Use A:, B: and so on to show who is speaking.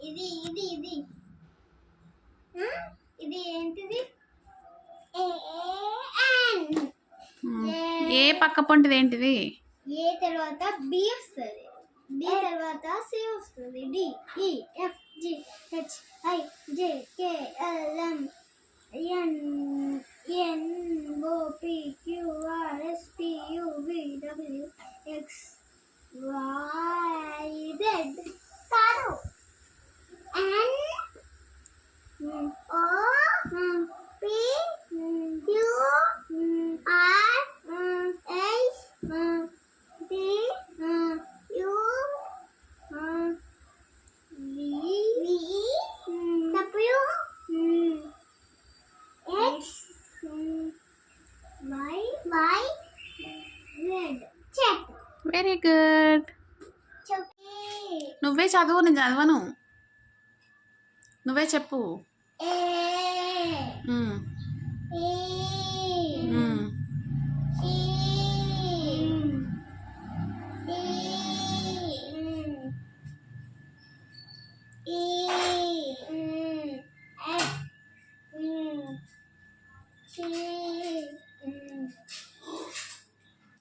A: ఇది ఇది ఇది ఇది ఏంటిది?
B: ఏ పక్క పొంటిది ఏంటిది?
A: ఏ తర్వాత బి వస్తుంది, బి తర్వాత సి వస్తుంది, D E F G H I J K L M N N O P Q R S T U V W X Y Z. కాదు, N O P Q R S T U V W X Y Z. Check.
B: Very good.
A: Check.
B: నువ్వే చదువు, నేను చదవను. నువ్వే చెప్పు.
A: ఏ